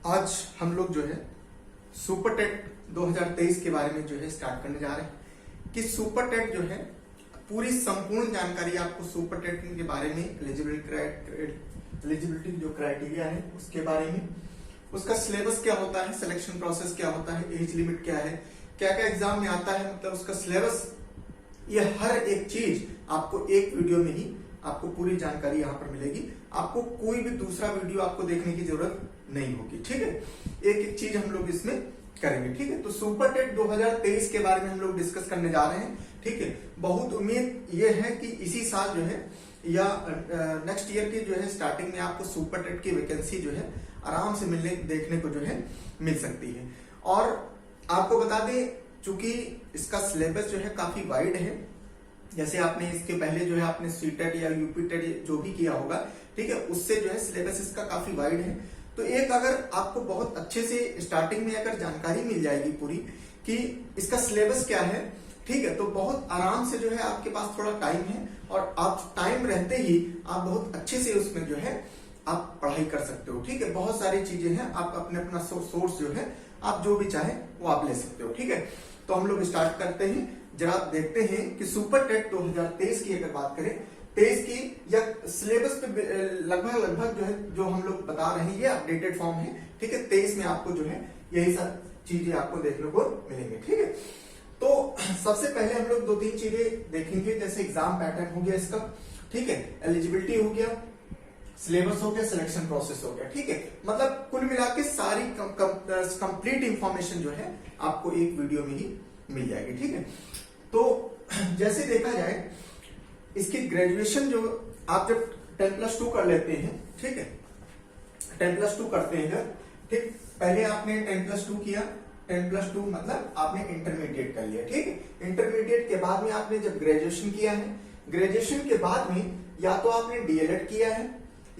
आज हम लोग जो है सुपर टेट 2023 के बारे में जो है स्टार्ट करने जा रहे हैं कि सुपर टेट जो है पूरी संपूर्ण जानकारी आपको सुपर टेट के बारे में एलिजिबिलिटी जो क्राइटेरिया है उसके बारे में, उसका सिलेबस क्या होता है, सिलेक्शन प्रोसेस क्या होता है, एज लिमिट क्या है, क्या क्या एग्जाम में आता है, मतलब उसका सिलेबस, ये हर एक चीज आपको एक वीडियो में ही आपको पूरी जानकारी यहाँ पर मिलेगी। आपको कोई भी दूसरा वीडियो आपको देखने की जरूरत नहीं होगी, ठीक है। एक एक चीज हम लोग इसमें करेंगे, ठीक है। तो सुपर टेट 2023 के बारे में हम लोग डिस्कस करने जा रहे हैं, ठीक है। बहुत उम्मीद ये है कि इसी साल जो है या नेक्स्ट ईयर के जो है स्टार्टिंग में आपको सुपर टेट की वैकेंसी जो है आराम से मिलने देखने को जो है मिल सकती है। और आपको बता दें, चूंकि इसका सिलेबस जो है काफी वाइड है, जैसे आपने इसके पहले जो है आपने सीटेट या यूपी टेट जो भी किया होगा, ठीक है, उससे जो है सिलेबस इसका काफी वाइड है। तो एक अगर आपको बहुत अच्छे से स्टार्टिंग में अगर जानकारी मिल जाएगी पूरी कि इसका सिलेबस क्या है, ठीक है, तो बहुत आराम से जो है आपके पास थोड़ा टाइम है और आप टाइम रहते ही आप बहुत अच्छे से उसमें जो है आप पढ़ाई कर सकते हो, ठीक है। बहुत सारी चीजें हैं, आप अपने अपना सोर्स जो है आप जो भी चाहे वो आप ले सकते हो, ठीक है। तो हम लोग स्टार्ट करते हैं, जरा देखते हैं कि सुपर टेट 2023 की अगर बात करें, 23 की या सिलेबस पे लगभग जो है जो हम लोग बता रहे हैं ये अपडेटेड फॉर्म है, ठीक है। 23 में आपको जो है यही सब चीजें आपको देखने को मिलेंगे, ठीक है। तो सबसे पहले हम लोग दो तीन चीजें देखेंगे, जैसे एग्जाम पैटर्न हो गया इसका, ठीक है, एलिजिबिलिटी हो गया, सिलेबस हो गया, सिलेक्शन प्रोसेस हो गया, ठीक है। मतलब कुल मिला के सारी कंप्लीट इंफॉर्मेशन जो है आपको एक वीडियो में ही मिल जाएगी, ठीक है। तो जैसे देखा जाए इसकी ग्रेजुएशन जो आप जब 10+2 कर लेते हैं, ठीक है, 10+2 करते हैं जब, ठीक, पहले आपने 10+2 किया, 10+2 मतलब आपने इंटरमीडिएट कर लिया, ठीक है। इंटरमीडिएट के बाद में आपने जब ग्रेजुएशन किया है, ग्रेजुएशन के बाद में या तो आपने डीएलएड किया है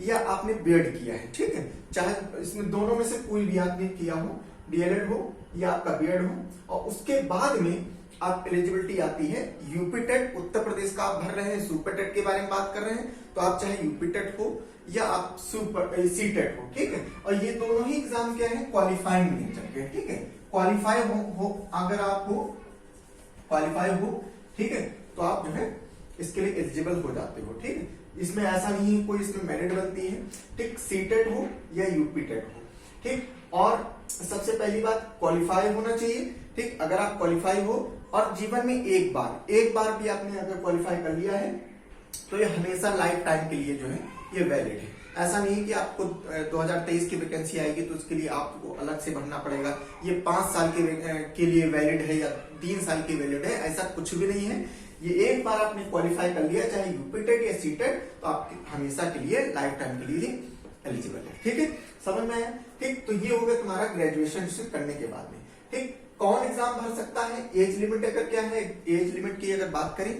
या आपने बीएड किया है, ठीक है। चाहे इसमें दोनों में से कोई भी आदमी किया हो, डीएलएड हो या आपका बीएड हो, और उसके बाद में आप एलिजिबिलिटी आती है यूपी टेट। उत्तर प्रदेश का आप भर रहे हैं, सुपर टेट के बारे में बात कर रहे हैं, तो आप चाहे यूपी टेट हो या आप सुपर सी टेट हो, ठीक है। और ये दोनों ही एग्जाम क्या है, क्वालिफाइंग नेचर के, ठीक है। क्वालिफाई हो अगर आप हो, क्वालिफाई हो, ठीक है, तो आप जो है इसके लिए एलिजिबल हो जाते हो, ठीक है। इसमें ऐसा नहीं है कोई इसमें मेरिट बनती है, ठीक, सीटेट हो या यूपी टेट हो, ठीक। और सबसे पहली बात क्वालिफाई होना चाहिए, ठीक। अगर आप क्वालिफाई हो और जीवन में एक बार भी आपने अगर क्वालिफाई कर लिया है तो ये हमेशा लाइफ टाइम के लिए जो है ये वैलिड है। ऐसा नहीं है कि आपको 2023 की वैकेंसी आएगी तो उसके लिए आपको अलग से भरना पड़ेगा, ये 5 साल के लिए वैलिड है या 3 साल की वैलिड है, ऐसा कुछ भी नहीं है। ये एक बार आपने क्वालिफाई कर लिया, चाहे यूपी टेट या सी टेट, तो आप हमेशा के लिए लाइफ टाइम के लिए एलिजिबल है, ठीक है। समझ में आया, ठीक। तो ये हो गया तुम्हारा ग्रेजुएशन करने के बाद में, ठीक। कौन एग्जाम भर सकता है, एज लिमिट अगर क्या है, एज लिमिट की अगर बात करें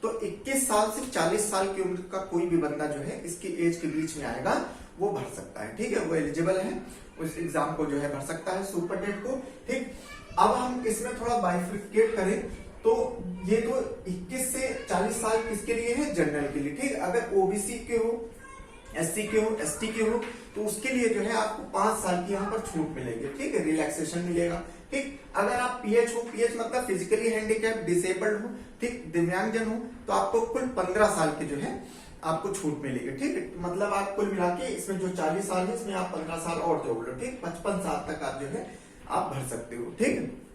तो 21 साल से 40 साल की उम्र का कोई भी बंदा जो है इसकी एज के बीच में आएगा वो भर सकता है, ठीक है, वो एलिजिबल है, उस एग्जाम को जो है भर सकता है सुपर टेट को, ठीक। अब हम इसमें थोड़ा बाइफिकेट करें तो ये तो 21 से 40 साल किसके लिए है, जनरल के लिए, ठीक। अगर ओबीसी के हो, एससी के हो, एसटी के हो, तो उसके लिए जो है आपको 5 साल की यहाँ पर छूट मिलेगी, ठीक है, रिलैक्सेशन मिलेगा, ठीक। अगर आप पीएच हो, पीएच मतलब फिजिकली हैंडीकैप, डिसेबल्ड हो, ठीक, दिव्यांगजन हो, तो आपको कुल 15 साल के जो है आपको छूट मिलेगी, ठीक है। मतलब आप कुल मिला के इसमें जो 40 साल है इसमें आप 15 साल और जोड़ लो, ठीक, 55 साल तक आप जो है आप भर सकते हो, ठीक है।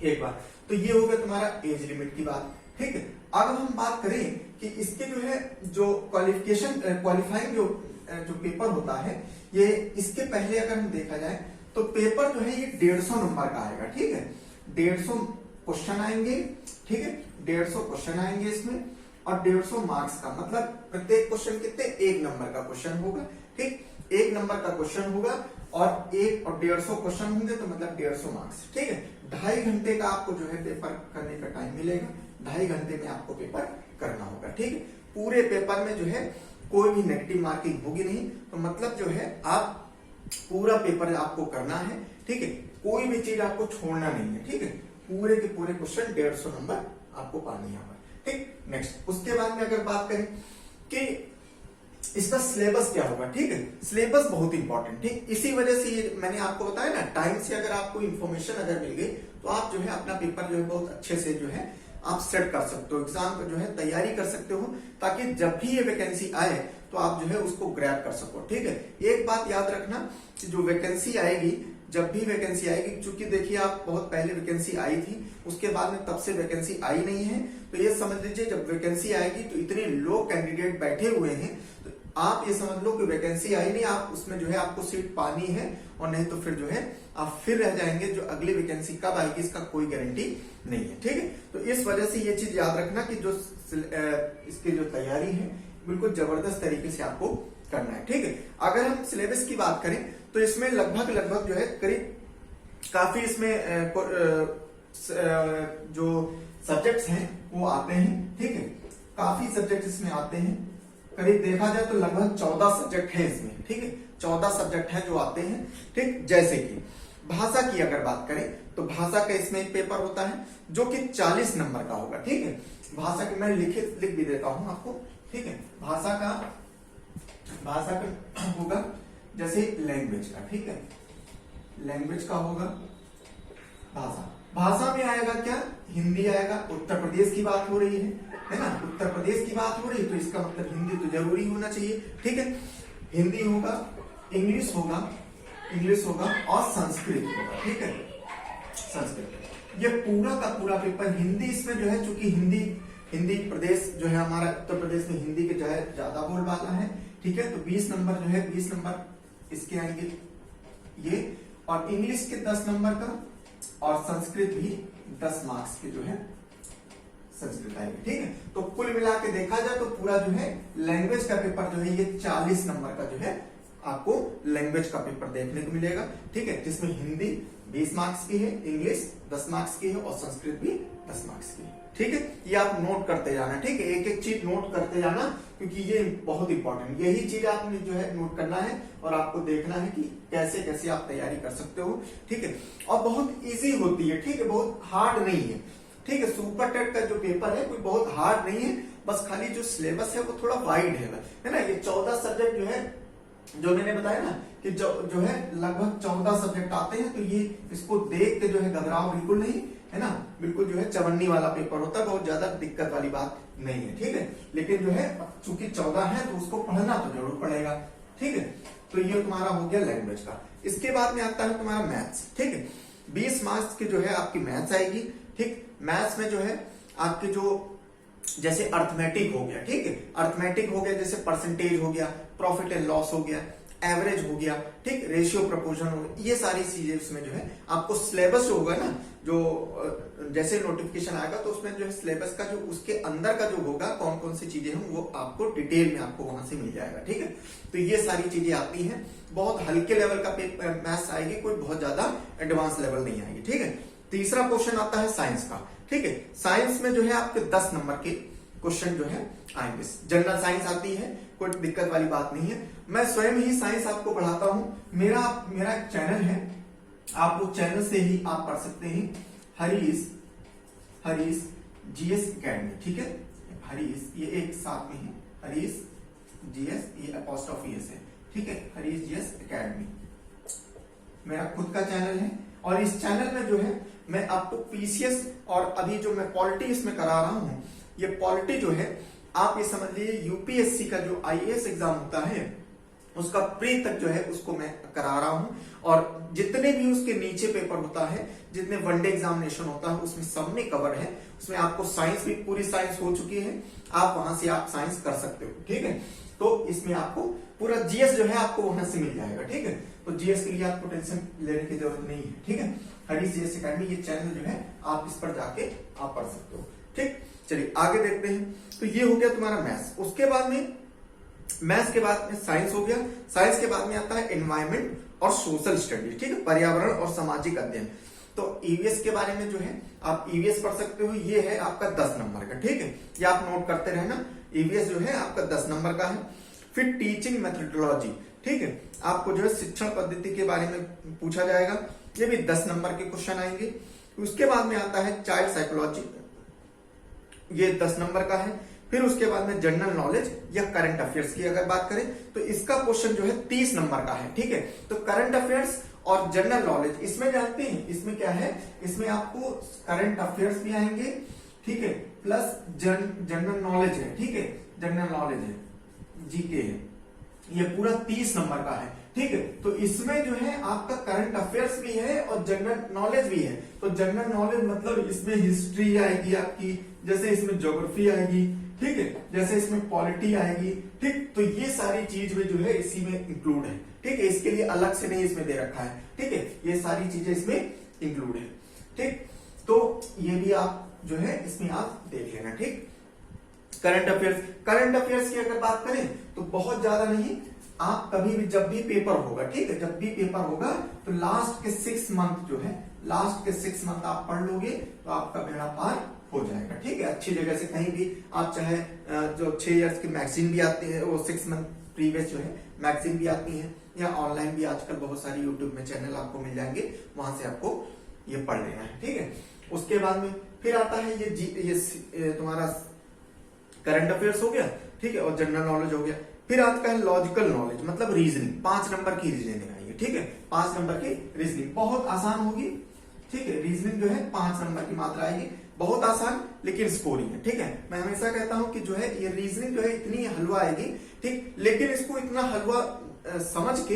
एक बार तो ये हो गया तुम्हारा एज लिमिट की बात, ठीक है। अब हम बात करें कि इसके जो है जो क्वालिफाइंग जो पेपर होता है, ये इसके पहले अगर हम देखा जाए तो पेपर जो है ये 150 नंबर का आएगा, ठीक है। 150 क्वेश्चन आएंगे, ठीक है, 150 क्वेश्चन आएंगे इसमें, और 150 मार्क्स का मतलब प्रत्येक क्वेश्चन कितने, 1 नंबर का क्वेश्चन होगा, ठीक, 1 नंबर का क्वेश्चन होगा और 150 क्वेश्चन होंगे तो मतलब 150 मार्क्स, ठीक है। 2.5 घंटे का आपको जो है पेपर करने का टाइम मिलेगा, 2.5 घंटे में आपको पेपर करना होगा, ठीक है। पूरे पेपर में जो है कोई भी नेगेटिव मार्किंग होगी नहीं, तो मतलब जो है आप पूरा पेपर आपको करना है, ठीक है, कोई भी चीज आपको छोड़ना नहीं है, ठीक है। पूरे के पूरे क्वेश्चन 150 नंबर आपको पाने यहाँ पर, ठीक। नेक्स्ट उसके बाद में अगर बात करें कि इसका सिलेबस क्या होगा, ठीक है, सिलेबस बहुत इंपॉर्टेंट, ठीक। इसी वजह से ये मैंने आपको बताया ना, टाइम से अगर आपको इन्फॉर्मेशन अगर मिल गई तो आप जो है अपना पेपर जो है बहुत अच्छे से जो है आप सेट कर सकते हो, एग्जाम को जो है तैयारी कर सकते हो, ताकि जब भी ये वैकेंसी आए तो आप जो है उसको ग्रैब कर सको, ठीक है। एक बात याद रखना कि जो वैकेंसी आएगी, जब भी वैकेंसी आएगी, क्योंकि देखिए आप बहुत पहले वैकेंसी आई थी, उसके बाद में तब से वैकेंसी आई नहीं है, तो ये समझ लीजिए जब वैकेंसी आएगी तो इतने लोग कैंडिडेट बैठे हुए हैं, तो आप ये समझ लो कि वैकेंसी आई नहीं, आप उसमें जो है आपको सीट पानी है, और नहीं तो फिर जो है आप फिर रह जाएंगे, जो अगली वैकेंसी कब आएगी इसका कोई गारंटी नहीं है, ठीक है। तो इस वजह से ये चीज याद रखना कि जो इसकी जो तैयारी है बिल्कुल जबरदस्त तरीके से आपको करना है, ठीक है। अगर हम सिलेबस की बात करें तो इसमें लगभग जो है करीब काफी इसमें जो सब्जेक्ट्स हैं वो आते हैं, ठीक है, काफी सब्जेक्ट इसमें आते हैं, करीब देखा जाए तो लगभग 14 सब्जेक्ट है इसमें, ठीक है, 14 सब्जेक्ट हैं जो आते हैं, ठीक। जैसे कि भाषा की अगर बात करें तो भाषा का इसमें एक पेपर होता है जो कि 40 नंबर का होगा, ठीक है। भाषा की मैं लिख भी देता हूं आपको, ठीक है। भाषा का होगा जैसे लैंग्वेज का, ठीक है, लैंग्वेज का होगा भाषा में आएगा क्या, हिंदी आएगा। उत्तर प्रदेश की बात हो रही है ना, उत्तर प्रदेश की बात हो रही है तो इसका मतलब हिंदी तो जरूरी होना चाहिए, ठीक है। हिंदी होगा, इंग्लिश होगा और संस्कृत होगा, ठीक है, संस्कृत। ये पूरा का पूरा पेपर हिंदी इसमें जो है, चूंकि हिंदी प्रदेश जो है हमारा उत्तर प्रदेश में हिंदी के जो है ज्यादा बोलबाला है, ठीक है। तो 20 नंबर जो है 20 नंबर इसके आएंगे ये, और इंग्लिश के 10 नंबर का, और संस्कृत भी 10 मार्क्स के जो है संस्कृत आएगी, ठीक है। तो कुल मिला के देखा जाए तो पूरा जो है लैंग्वेज का पेपर जो है ये 40 नंबर का जो है आपको लैंग्वेज का पेपर देखने को मिलेगा, ठीक है, जिसमें हिंदी 20 मार्क्स की है, इंग्लिश 10 मार्क्स की है और संस्कृत भी 10 मार्क्स की है, ठीक है। ये आप नोट करते जाना, ठीक है, एक एक चीज नोट करते जाना, क्योंकि ये बहुत इंपॉर्टेंट, यही चीज आपने जो है नोट करना है और आपको देखना है कि कैसे कैसे आप तैयारी कर सकते हो, ठीक है। और बहुत इजी होती है, ठीक है, बहुत हार्ड नहीं है, ठीक है। सुपर टेट का जो पेपर है कोई बहुत हार्ड नहीं है, बस खाली जो सिलेबस है वो थोड़ा वाइड है ना। ये 14 सब्जेक्ट जो है, जो मैंने बताया ना कि जो है लगभग 14 सब्जेक्ट आते हैं, तो ये इसको देख के जो है घबराओ बिल्कुल नहीं, है ना, बिल्कुल जो है चवन्नी वाला पेपर होता है, बहुत ज्यादा दिक्कत वाली बात नहीं है, ठीक है। लेकिन जो है चूंकि 14 है तो उसको पढ़ना तो जरूर पड़ेगा, ठीक है। तो ये तुम्हारा हो गया लैंग्वेज का। इसके बाद में आता है तुम्हारा मैथ्स, ठीक है। 20 मार्क्स की जो है आपकी मैथ्स आएगी, ठीक। मैथ्स में जो है आपके जो जैसे अर्थमेटिक हो गया, ठीक है, अर्थमेटिक हो गया, जैसे परसेंटेज हो गया, प्रॉफिट एंड लॉस हो गया, एवरेज हो गया, ठीक, रेशियो प्रपोर्शन हो गया, ये सारी चीजें उसमें जो है आपको सिलेबस जो होगा ना, जो जैसे नोटिफिकेशन आएगा तो उसमें जो है सिलेबस का जो उसके अंदर का जो होगा कौन कौन सी चीजें हैं वो आपको डिटेल में आपको वहां से मिल जाएगा, ठीक है। तो ये सारी चीजें आती हैं, बहुत हल्के लेवल का मैथ्स आएगी, कोई बहुत ज्यादा एडवांस लेवल नहीं आएगी, ठीक है। तीसरा क्वेश्चन आता है साइंस का, ठीक है। साइंस में जो है आपके 10 नंबर के क्वेश्चन जो है आएंगे। जनरल साइंस आती है, कोई दिक्कत वाली बात नहीं है। मैं स्वयं ही साइंस आपको पढ़ाता हूं, मेरा एक चैनल है, आप उस चैनल से ही आप पढ़ सकते हैं, हरीश जीएस एकेडमी, ठीक है। हरीश ये एक साथ में है, हरीश जीएस, ये अपॉस्ट्रोफी एस है, ठीक है, हरीश जीएस एकेडमी मेरा खुद का चैनल है। और इस चैनल में जो है मैं आपको पीसीएस और अभी जो मैं पॉलिटी इसमें करा रहा हूं, ये पॉलिटी जो है आप ये समझ लीजिए यूपीएससी का जो आईएएस एग्जाम होता है उसका प्री तक जो है उसको मैं करा रहा हूं, और जितने भी उसके नीचे पेपर होता है, जितने वनडे एग्जामिनेशन होता है उसमें सब में कवर है। उसमें आपको साइंस भी, पूरी साइंस हो चुकी है, आप वहां से आप साइंस कर सकते हो, ठीक है। तो इसमें आपको पूरा जीएस जो है आपको वहां से मिल जाएगा, ठीक है। तो जीएस के लिए आपको टेंशन लेने की जरूरत नहीं है, ठीक है। हरीश जीएस एकेडमी ये चैनल जो है आप इस पर जाके आप पढ़ सकते हो, ठीक। चलिए आगे देखते हैं। तो ये हो गया तुम्हारा मैथ्स। उसके बाद में मैथ्स के बाद में साइंस हो गया। साइंस के बाद में आता है एनवायरमेंट और सोशल स्टडीज, ठीक है, पर्यावरण और सामाजिक अध्ययन। तो ईवीएस के बारे में जो है आप ईवीएस पढ़ सकते हो, ये है आपका 10 नंबर का, ठीक है, ये आप नोट करते रहना। ईवीएस जो है आपका 10 नंबर का है। फिर टीचिंग मेथोडोलॉजी, ठीक है, आपको जो है शिक्षण पद्धति के बारे में पूछा जाएगा, ये भी 10 नंबर के क्वेश्चन आएंगे। उसके बाद में आता है चाइल्ड साइकोलॉजी, ये 10 नंबर का है। फिर उसके बाद में जनरल नॉलेज या करंट अफेयर्स की अगर बात करें तो इसका क्वेश्चन जो है 30 नंबर का है, ठीक है। तो करंट अफेयर्स और जनरल नॉलेज इसमें जानते हैं इसमें क्या है, इसमें आपको करंट अफेयर्स भी आएंगे, ठीक है, प्लस जनरल नॉलेज है, ठीक है, जनरल नॉलेज है, जीके है, ये पूरा 30 नंबर का है, ठीक है। तो इसमें जो है आपका करंट अफेयर्स भी है और जनरल नॉलेज भी है। तो जनरल नॉलेज मतलब इसमें हिस्ट्री आएगी आपकी, जैसे इसमें ज्योग्राफी आएगी, ठीक है, जैसे इसमें पॉलिटी आएगी, ठीक। तो ये सारी चीज में जो है इसी में इंक्लूड है, ठीक है, इसके लिए अलग से नहीं इसमें दे रखा है, ठीक है, ये सारी चीजें इसमें इंक्लूड है, ठीक। तो ये भी आप जो है इसमें आप देख लेना, ठीक। करंट अफेयर्स की अगर बात करें तो बहुत ज्यादा नहीं, आप कभी भी जब भी पेपर होगा, ठीक है, जब भी पेपर होगा तो लास्ट के 6 मंथ जो है, लास्ट के 6 मंथ आप पढ़ लोगे तो आपका बेड़ा पार हो जाएगा, ठीक है। अच्छी जगह से कहीं भी आप चाहे जो 6 इयर्स की मैगजीन भी आती है, वो 6 मंथ प्रीवियस जो है मैगजीन भी आती है, या ऑनलाइन भी आजकल बहुत सारी यूट्यूब में चैनल आपको मिल जाएंगे, वहां से आपको ये पढ़ लेना है, ठीक है। उसके बाद में फिर आता है ये तुम्हारा करंट अफेयर्स हो गया, ठीक है, और जनरल नॉलेज हो गया। फिर आता है लॉजिकल नॉलेज, मतलब रीजनिंग, 5 नंबर की रीजनिंग आएगी, ठीक है, 5 नंबर की रीजनिंग बहुत आसान होगी, ठीक है। रीजनिंग जो है 5 नंबर की मात्रा आएगी, बहुत आसान लेकिन स्कोरिंग है, ठीक है। मैं हमेशा कहता हूं कि जो है ये रीजनिंग जो है इतनी हलवा आएगी, ठीक, लेकिन इसको इतना हलवा समझ के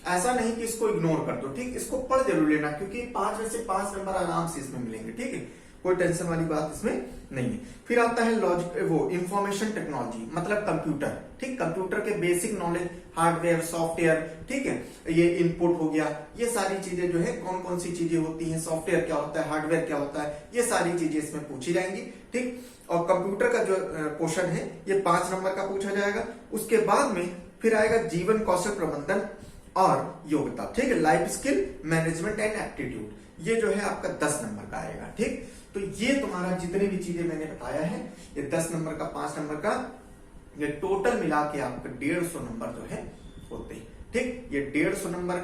ऐसा नहीं कि इसको इग्नोर कर दो, ठीक, इसको पढ़ जरूर लेना, क्योंकि 5 में से 5 नंबर आराम से इसमें मिलेंगे, ठीक है, कोई टेंशन वाली बात इसमें नहीं है। फिर आता है इंफॉर्मेशन टेक्नोलॉजी, मतलब कंप्यूटर, ठीक, कंप्यूटर के बेसिक नॉलेज, हार्डवेयर, सॉफ्टवेयर, ठीक है, ये इनपुट हो गया, ये सारी चीजें जो है कौन कौन सी चीजें होती हैं, सॉफ्टवेयर क्या होता है, हार्डवेयर क्या होता है, ये सारी चीजें इसमें पूछी जाएंगी, ठीक। और कंप्यूटर का जो क्वेश्चन है ये 5 नंबर का पूछा जाएगा। उसके बाद में फिर आएगा जीवन कौशल प्रबंधन और योग्यता, ठीक है, life skill management and aptitude, ये जो है आपका 10 नंबर का आएगा, ठीक। तो ये तुम्हारा जितने भी चीजें मैंने बताया है, ये 10 नंबर का, 5 नंबर का, ये टोटल मिला के आपका 150 नंबर जो है होते हैं, ठीक। ये 150 नंबर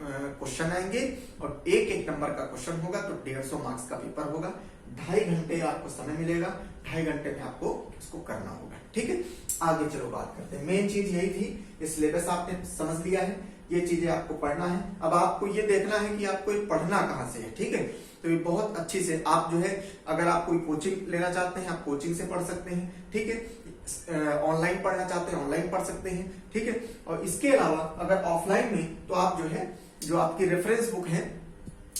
क्वेश्चन आएंगे और एक नंबर का क्वेश्चन होगा, तो 150 मार्क्स का पेपर होगा। 2.5 घंटे आपको समय मिलेगा, 2.5 घंटे में आपको इसको करना होगा, ठीक है। आगे चलो बात करते हैं, मेन चीज यही थी, ये सिलेबस आपने समझ लिया है, ये चीजें आपको पढ़ना है। अब आपको ये देखना है कि आपको ये पढ़ना कहाँ से है, ठीक है। तो ये बहुत अच्छी से आप जो है, अगर आप कोई कोचिंग लेना चाहते हैं आप कोचिंग से पढ़ सकते हैं, ठीक है, ऑनलाइन पढ़ना चाहते हैं ऑनलाइन पढ़ सकते हैं, ठीक है। और इसके अलावा अगर ऑफलाइन में तो आप जो है, जो आपकी रेफरेंस बुक है,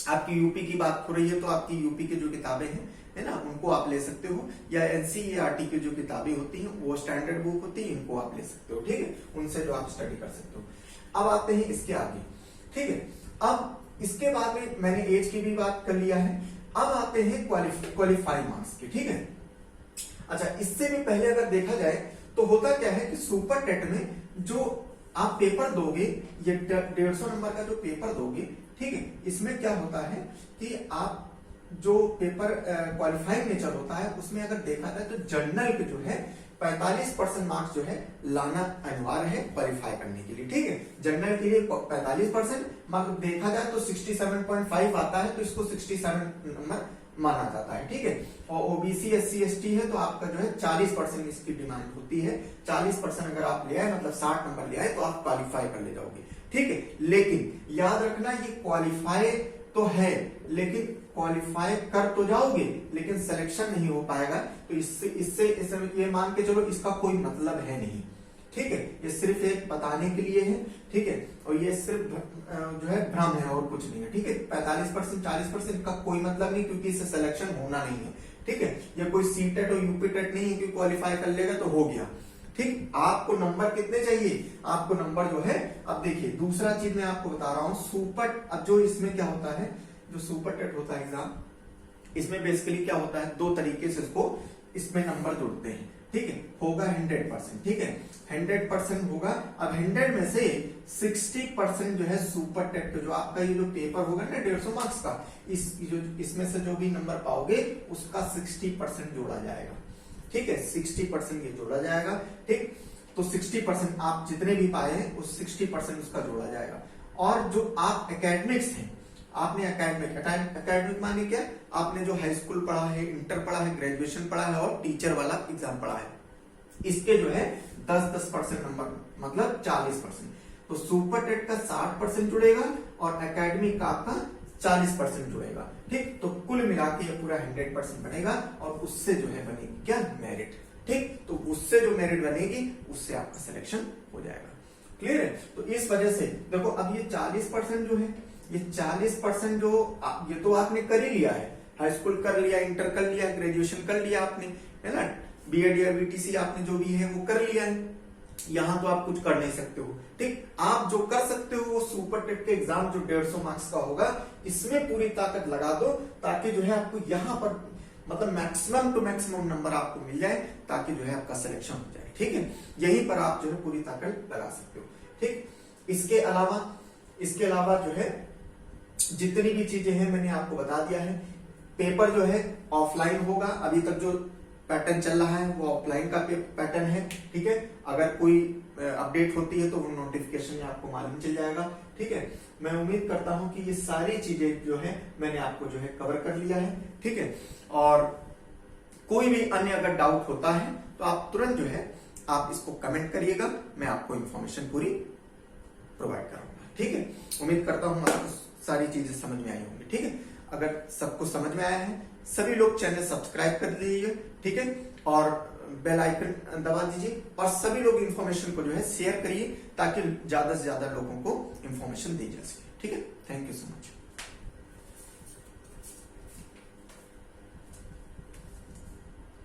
आपकी यूपी की बात हो रही है तो आपकी यूपी की जो किताबें हैं, है ना, उनको आप ले सकते हो, या एनसीईआरटी की जो किताबें होती हैं वो स्टैंडर्ड बुक होती है, इनको आप ले सकते हो, ठीक है, उनसे जो आप स्टडी कर सकते हो। अब आते हैं इसके आगे, ठीक है। अब इसके बाद में मैंने एज की भी बात कर लिया है, अब आते हैं क्वालिफाई मार्क्स की, ठीक है। अच्छा, इससे भी पहले अगर देखा जाए तो होता क्या है कि सुपर टेट में जो आप पेपर दोगे, ये 150 नंबर का जो पेपर दोगे, ठीक है, इसमें क्या होता है कि आप जो पेपर क्वालिफाइंग नेचर होता है उसमें अगर देखा जाए तो जनरल के जो है 45% मार्क्स जो है लाना अनिवार्य है क्वालिफाई करने के लिए, ठीक है। जनरल के लिए 45%, मतलब देखा जाए तो 67.5 आता है, तो इसको 67 नंबर माना जाता है, ठीक है। और ओबीसी SC ST है तो आपका जो है 40% इसकी डिमांड होती है, 40% अगर आप ले आए, मतलब 60 नंबर ले आए तो आप क्वालिफाई कर ले जाओगे, ठीक है। लेकिन याद रखना ये क्वालिफाई तो है, लेकिन क्वालिफाई कर तो जाओगे लेकिन सिलेक्शन नहीं हो पाएगा, तो इससे ये मान के चलो इसका कोई मतलब है नहीं, ठीक है। ये सिर्फ एक बताने के लिए है, ठीक है, और ये सिर्फ जो है भ्रम है और कुछ नहीं है, ठीक है। 45% 40% का कोई मतलब नहीं, क्योंकि इससे सिलेक्शन होना नहीं है, ठीक है। ये कोई सीटेट और यूपी टेट नहीं है कि क्वालिफाई कर लेगा तो हो गया, ठीक। आपको नंबर कितने चाहिए, आपको नंबर जो है, अब देखिए दूसरा चीज मैं आपको बता रहा हूं, सुपर, अब जो इसमें क्या होता है, जो सुपर टेट होता है एग्जाम, इसमें बेसिकली क्या होता है, 2 तरीके से इसमें नंबर जुड़ते हैं, ठीक है। होगा 100%, ठीक है, 100% होगा। अब 100 में से 60% जो है सुपर टेट जो आपका ये जो पेपर होगा ना 150 मार्क्स का, इसमें से जो भी नंबर पाओगे उसका 60% जोड़ा जाएगा, ठीक है, 60% ये जोड़ा जाएगा, ठीक। तो 60% आप जितने भी पाए हैं उस 60% उसका जोड़ा जाएगा। और जो आप एकेडमिक्स हैं, आपने एकेडमिक माने क्या, आपने जो हाई स्कूल पढ़ा है, इंटर पढ़ा है, ग्रेजुएशन पढ़ा है और टीचर वाला एग्जाम पढ़ा है, इसके जो है 10% नंबर, मतलब 40%। तो सुपर टेट का 60% जुड़ेगा और एकेडमिक का आपका 40% जुड़ेगा। ठीक, तो कुल मिला के ये पूरा 100% बनेगा और उससे जो है बनेगी क्या, मेरिट। ठीक, तो उससे जो मेरिट बनेगी उससे आपका सिलेक्शन हो जाएगा। क्लियर है? तो इस वजह से देखो अब ये 40% जो है, ये 40% जो ये तो आपने कर ही लिया है, हाई स्कूल कर लिया, इंटर कर लिया, ग्रेजुएशन कर लिया आपने, है ना, बीएड या बीटीसी आपने जो भी है वो कर लिया है। यहां तो आप कुछ कर नहीं सकते हो। ठीक, आप जो कर सकते हो वो सुपर टेट के एग्जाम जो 150 मार्क्स का होगा, इसमें पूरी ताकत लगा दो, ताकि जो है आपको यहाँ पर मतलब मैक्सिमम टू मैक्सिमम नंबर आपको मिल जाए, ताकि जो है आपका सिलेक्शन हो जाए। ठीक है, यहीं पर आप जो है पूरी ताकत लगा सकते हो। ठीक, इसके अलावा जो है जितनी भी चीजें हैं मैंने आपको बता दिया है। पेपर जो है ऑफलाइन होगा, अभी तक जो पैटर्न चल रहा है वो ऑफलाइन का पैटर्न है। ठीक है, अगर कोई अपडेट होती है तो वो नोटिफिकेशन में आपको मालूम चल जाएगा। ठीक है, मैं उम्मीद करता हूं कि ये सारी चीजें जो है मैंने आपको जो है कवर कर लिया है। ठीक है, और कोई भी अन्य अगर डाउट होता है तो आप तुरंत जो है आप इसको कमेंट करिएगा, मैं आपको इन्फॉर्मेशन पूरी प्रोवाइड करूंगा। ठीक है, उम्मीद करता हूं आपको सारी चीजें समझ में आई होंगी। ठीक है, अगर सबको समझ में आया है, सभी लोग चैनल सब्सक्राइब कर लीजिए। ठीक है, और बेल आइकन दबा दीजिए और सभी लोग इन्फॉर्मेशन को जो है शेयर करिए, ताकि ज्यादा से ज्यादा लोगों को इन्फॉर्मेशन दी जा सके। ठीक है, थैंक यू सो मच।